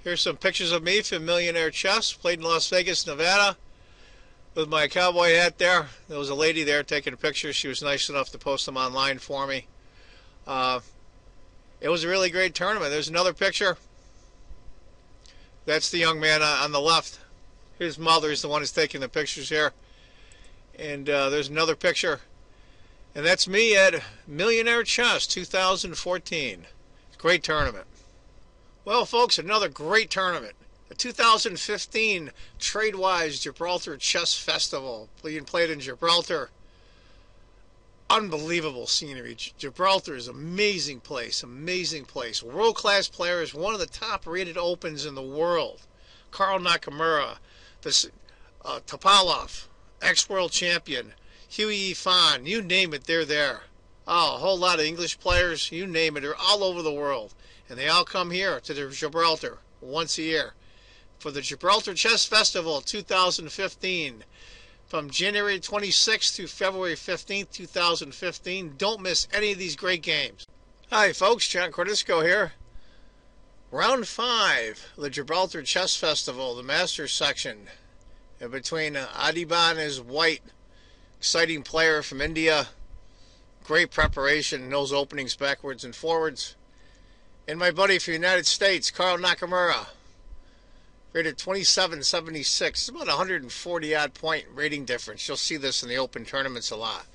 Here's some pictures of me from Millionaire Chess. Played in Las Vegas, Nevada with my cowboy hat there. There was a lady there taking a picture. She was nice enough to post them online for me. It was a really great tournament. There's another picture. That's the young man on the left. His mother is the one who's taking the pictures here. And there's another picture. And that's me at Millionaire Chess 2014. Great tournament. Well, folks, another great tournament. The 2015 Tradewise Gibraltar Chess Festival. Being played in Gibraltar. Unbelievable scenery. Gibraltar is an amazing place. Amazing place. World-class players. One of the top-rated opens in the world. Karl Nakamura. Topalov. Ex-world champion. Huey Fan. You name it, they're there. Oh, a whole lot of English players. You name it. They're all over the world. And they all come here to the Gibraltar once a year for the Gibraltar Chess Festival 2015 from January 26th to February 15th, 2015. Don't miss any of these great games. Hi folks, John Cordisco here. Round 5 of the Gibraltar Chess Festival, the Masters section. And between Adhiban is white, exciting player from India, great preparation, knows openings backwards and forwards. And my buddy from the United States, Karl Nakamura, rated 2776. It's about 140 odd point rating difference. You'll see this in the open tournaments a lot.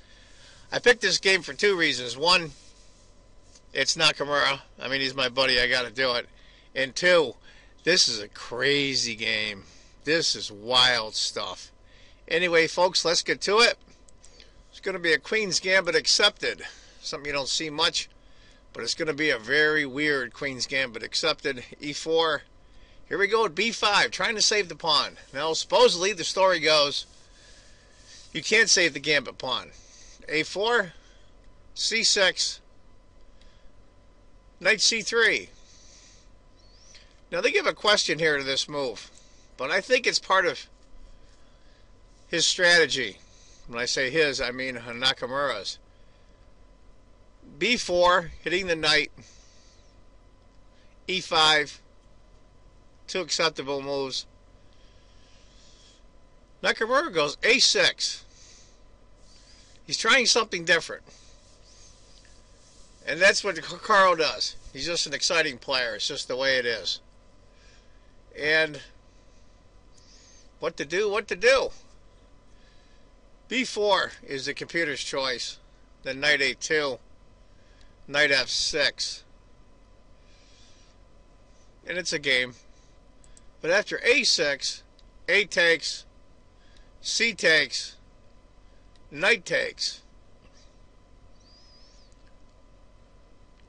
I picked this game for 2 reasons. 1, it's Nakamura. I mean, he's my buddy. I got to do it. And 2, this is a crazy game. This is wild stuff. Anyway, folks, let's get to it. It's going to be a Queen's Gambit accepted. Something you don't see much. But it's going to be a very weird Queen's Gambit accepted. E4. Here we go at B5, trying to save the pawn. Now, supposedly, the story goes, you can't save the Gambit pawn. A4, C6, Knight C3. Now, they give a question here to this move. But I think it's part of his strategy. When I say his, I mean Nakamura's. B4, hitting the knight. E5, 2 acceptable moves. Nakamura goes A6. He's trying something different. And that's what Karl does. He's just an exciting player. It's just the way it is. And what to do, what to do. B4 is the computer's choice. Then knight A2. Knight F6. And it's a game. But after A6, A takes, C takes, Knight takes.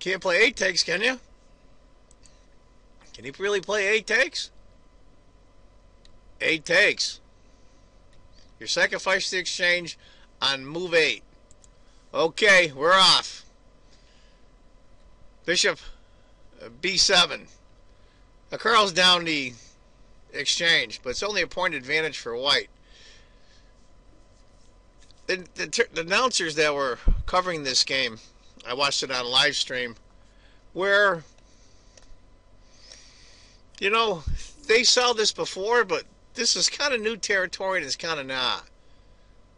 Can't play A takes, can you? Can he really play A takes? A takes. You sacrifice the exchange on move 8. Okay, we're off. Bishop B7. Now Karl's down the exchange, but it's only a point advantage for white. The announcers that were covering this game, I watched it on live stream, where, you know, they saw this before, but this is kind of new territory and it's kind of not.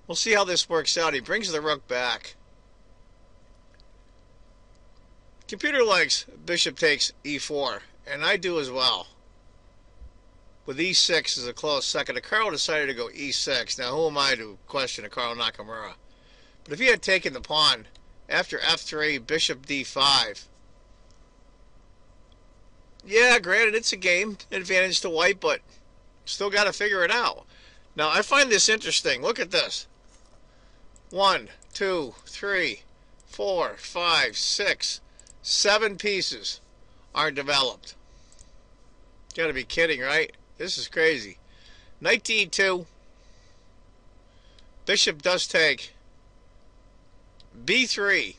We'll see how this works out. He brings the rook back. Computer likes bishop takes E4, and I do as well. With E6 is a close second. Karl decided to go E6. Now, who am I to question a Karl Nakamura? But if he had taken the pawn after F3, bishop D5, yeah, granted, it's a game advantage to white, but still got to figure it out. Now, I find this interesting. Look at this. 1, 2, 3, 4, 5, 6, 7 pieces are developed. Got to be kidding, right? This is crazy. Knight to E2. Bishop does take. B3.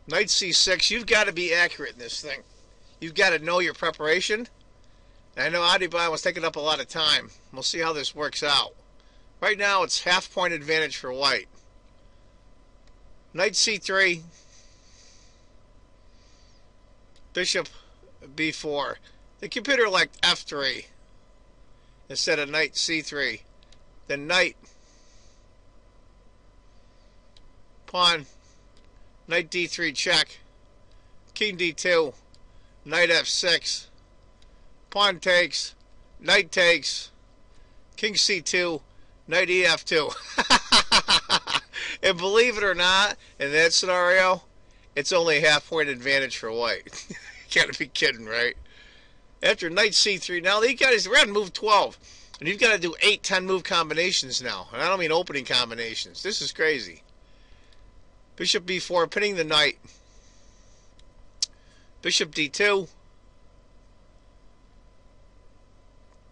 Knight C6. You've got to be accurate in this thing. You've got to know your preparation. And I know Adhiban was taking up a lot of time. We'll see how this works out. Right now, it's half-point advantage for white. Knight C3. Bishop b4. The computer liked f3 instead of knight c3. Then knight, pawn, knight d3 check, king d2, knight f6, pawn takes, knight takes, king c2, knight ef2. And believe it or not, in that scenario, it's only a half-point advantage for white. You gotta be kidding, right? After knight c3, now these guys, we're on move 12. And you've got to do 8, 10 move combinations now. And I don't mean opening combinations. This is crazy. Bishop b4, pinning the knight. Bishop d2.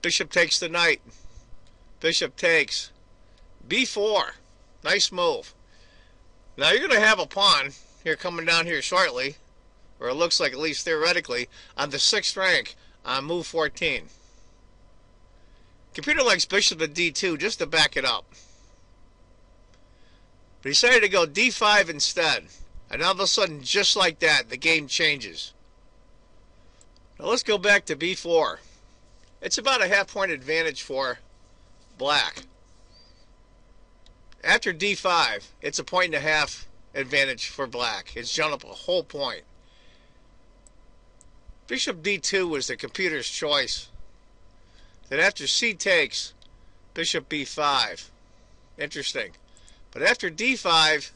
Bishop takes the knight. Bishop takes. b4. Nice move. Now you're going to have a pawn here coming down here shortly, or it looks like, at least theoretically, on the 6th rank on move 14. Computer likes bishop to d2 just to back it up. But he decided to go d5 instead. And all of a sudden, just like that, the game changes. Now let's go back to b4. It's about a half-point advantage for black. After d5, it's a 1.5 advantage for black. It's jumped up a whole point. Bishop d2 was the computer's choice. Then after c takes, bishop b5. Interesting. But after d5,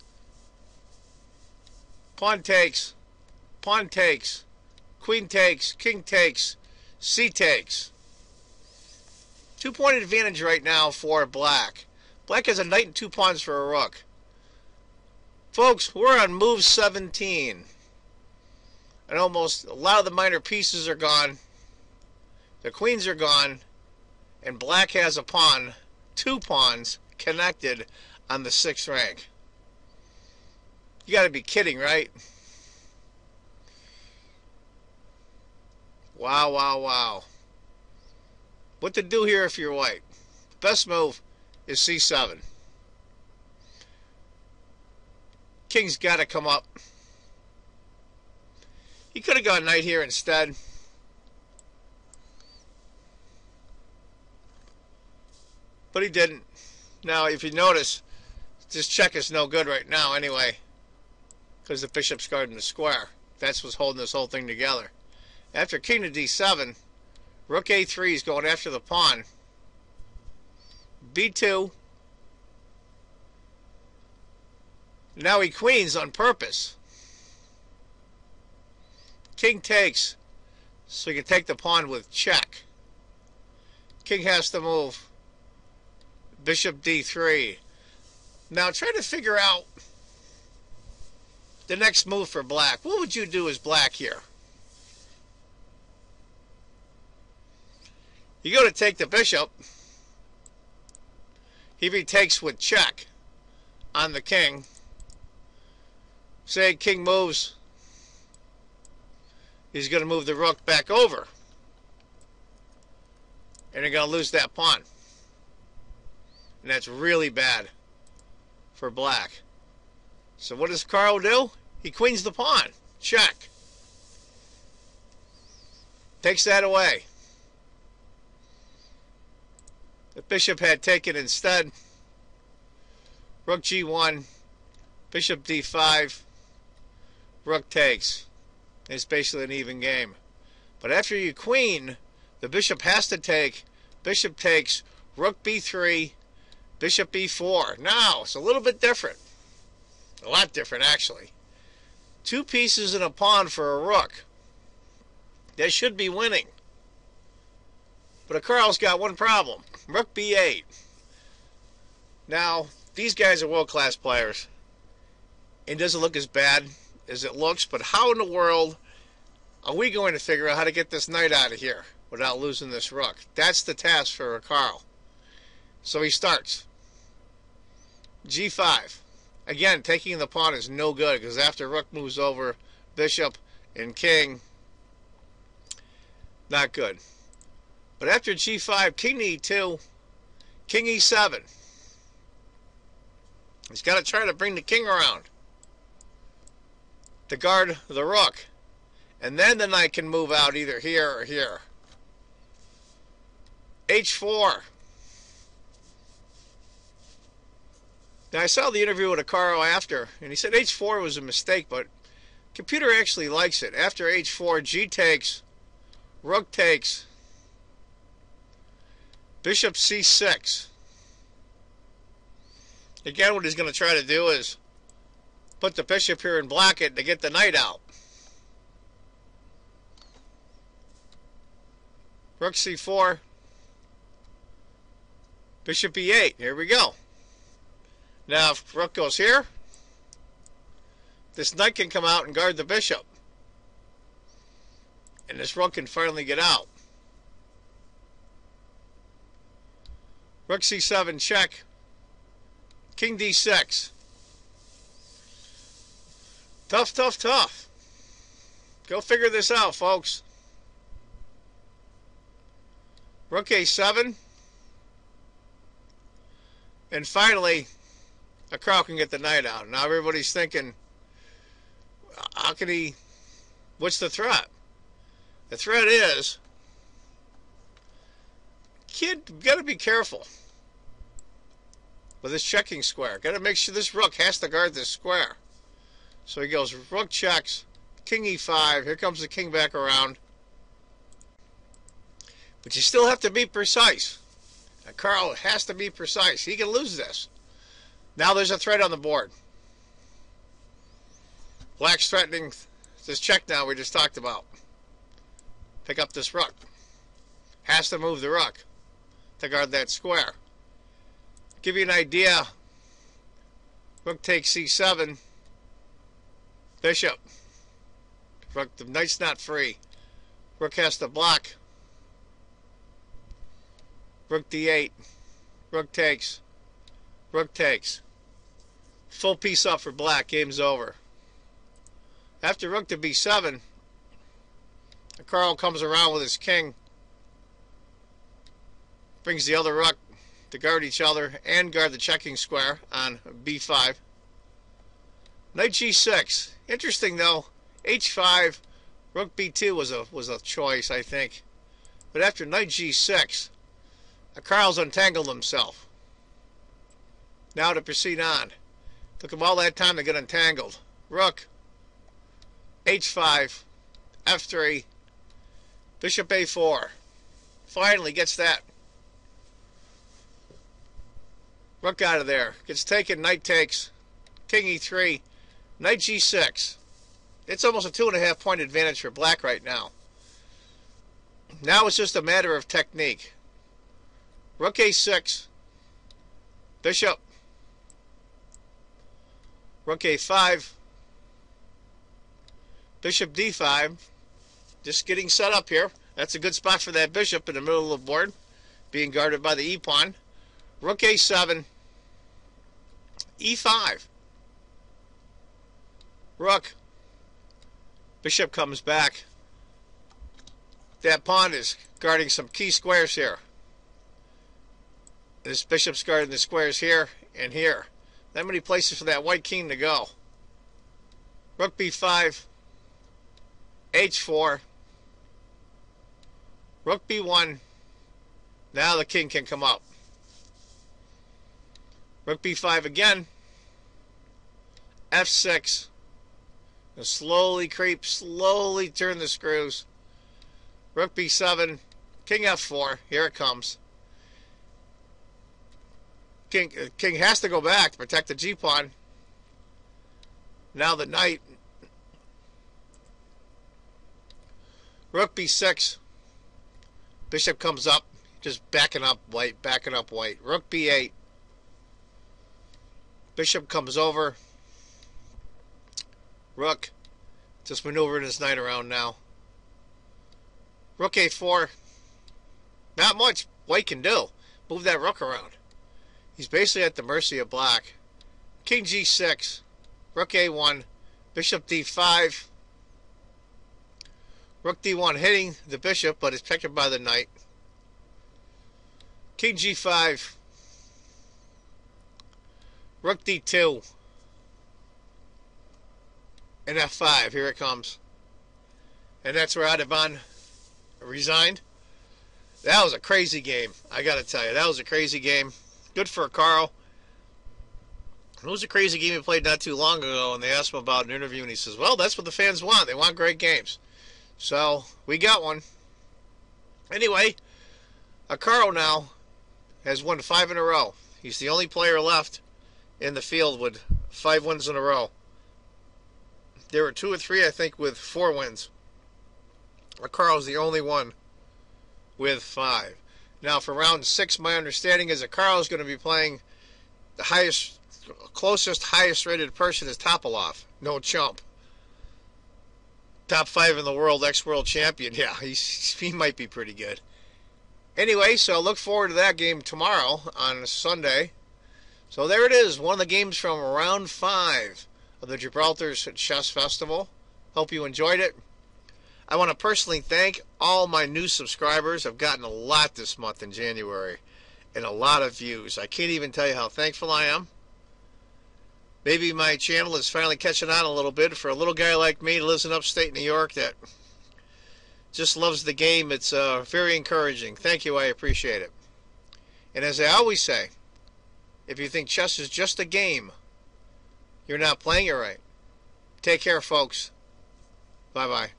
pawn takes, queen takes, king takes, c takes. 2-point advantage right now for black. Black has a knight and 2 pawns for a rook. Folks, we're on move 17. And almost a lot of the minor pieces are gone. The queens are gone. And black has a pawn, 2 pawns, connected on the 6th rank. You gotta be kidding, right? Wow, wow, wow. What to do here if you're white? Best move is c7. King's got to come up. He could have gone knight here instead. But he didn't. Now, if you notice, this check is no good right now anyway, because the bishop's guarding the square. That's what's holding this whole thing together. After king to d7, rook a3 is going after the pawn. b2. Now he queens on purpose. King takes, so he can take the pawn with check. King has to move. Bishop d3. Now try to figure out the next move for black. What would you do as black here? You go to take the bishop. He retakes with check on the king. Say king moves. He's going to move the rook back over. And you're going to lose that pawn. And that's really bad for black. So what does Carl do? He queens the pawn. Check. Takes that away. The bishop had taken instead. Rook g1. Bishop d5. Rook takes. It's basically an even game. But after you queen, the bishop has to take. Bishop takes. Rook b3. Bishop b4. Now, it's a little bit different. A lot different, actually. 2 pieces and a pawn for a rook. That should be winning. But Carl's got one problem. Rook b8. Now, these guys are world-class players. It doesn't look as bad as it looks, but how in the world are we going to figure out how to get this knight out of here without losing this rook? That's the task for Carl. So he starts. g5. Again, taking the pawn is no good, because after rook moves over, bishop and king, not good. But after g5, king e2, king e7. He's got to try to bring the king around to guard the rook. And then the knight can move out either here or here. H4. Now, I saw the interview with Akaro after, and he said H4 was a mistake, but computer actually likes it. After H4, G takes, Rook takes, Bishop C6. Again, what he's going to try to do is put the bishop here and block it to get the knight out. Rook C4, Bishop E8. Here we go. Now, if Rook goes here, this knight can come out and guard the bishop. And this Rook can finally get out. Rook C7 check. King D6. Tough, tough, tough. Go figure this out, folks. Rook A7. And finally, Akaro can get the knight out. Now everybody's thinking, how can he, what's the threat? The threat is, kid, got to be careful with this checking square. Got to make sure this rook has to guard this square. So he goes rook checks, king e5. Here comes the king back around. But you still have to be precise. Akaro has to be precise. He can lose this. Now there's a threat on the board. Black's threatening this check now we just talked about. Pick up this rook. Has to move the rook to guard that square. Give you an idea. Rook takes c7. Bishop. Rook, the knight's not free. Rook has to block. Rook d8. Rook takes. Rook takes. Full piece up for black. Game's over. After rook to b7, Akaro comes around with his king. Brings the other rook to guard each other and guard the checking square on b5. Knight g6. Interesting though. h5. Rook b2 was a choice, I think. But after knight g6, Akaro's untangled himself. Now to proceed on. Took him all that time to get untangled. Rook, h5, f3, bishop a4. Finally gets that. Rook out of there. Gets taken, knight takes, king e3, knight g6. It's almost a 2.5 point advantage for black right now. Now it's just a matter of technique. Rook a6, bishop, rook a5, bishop d5. Just getting set up here. That's a good spot for that bishop in the middle of the board, being guarded by the e-pawn. Rook a7, e5, rook, bishop comes back. That pawn is guarding some key squares here. This bishop's guarding the squares here and here. Not many places for that white king to go. Rook b5, h4, rook b1. Now the king can come up. Rook b5 again, f6. And slowly creep, slowly turn the screws. Rook b7, king f4. Here it comes. King has to go back to protect the g-pawn. Now the knight. Rook b6. Bishop comes up. Just backing up white, backing up white. Rook b8. Bishop comes over. Rook. Just maneuvering his knight around now. Rook a4. Not much white can do. Move that rook around. He's basically at the mercy of black. King g6, rook a1, bishop d5, rook d1 hitting the bishop, but is picked up by the knight. King g5, rook d2, and f5. Here it comes. and that's where Adhiban resigned. That was a crazy game. I got to tell you, that was a crazy game. Good for Carl. It was a crazy game he played not too long ago, and they asked him about an interview, and he says, well, that's what the fans want. They want great games. So, we got one. Anyway, Carl now has won 5 in a row. He's the only player left in the field with 5 wins in a row. There were 2 or 3, I think, with 4 wins. Carl's the only one with 5. Now, for round 6, my understanding is that Carl's going to be playing the highest rated person is Topalov. No chump. Top 5 in the world, ex-world champion. Yeah, he might be pretty good. Anyway, so look forward to that game tomorrow on Sunday. So there it is, one of the games from round 5 of the Gibraltar's Chess Festival. Hope you enjoyed it. I want to personally thank all my new subscribers. I've gotten a lot this month in January and a lot of views. I can't even tell you how thankful I am. Maybe my channel is finally catching on a little bit. For a little guy like me who lives in upstate New York that just loves the game, it's very encouraging. Thank you, I appreciate it. And as I always say, if you think chess is just a game, you're not playing it right. Take care, folks. Bye-bye.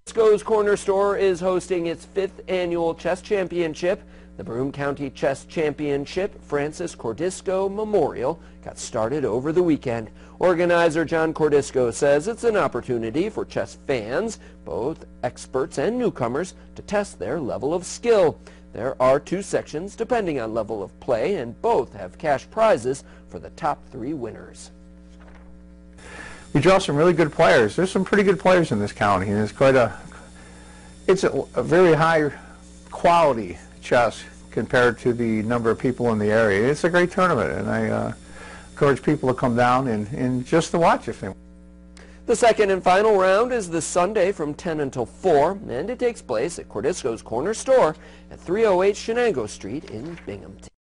Cordisco's Corner Store is hosting its 5th annual chess championship. The Broome County Chess Championship Francis Cordisco Memorial got started over the weekend. Organizer John Cordisco says it's an opportunity for chess fans, both experts and newcomers, to test their level of skill. There are 2 sections depending on level of play, and both have cash prizes for the top 3 winners. We draw some really good players. There's some pretty good players in this county, and it's a very high quality chess compared to the number of people in the area. It's a great tournament, and I encourage people to come down and just to watch if they want. The second and final round is this Sunday from 10 until 4, and it takes place at Cordisco's Corner Store at 308 Shenango Street in Binghamton.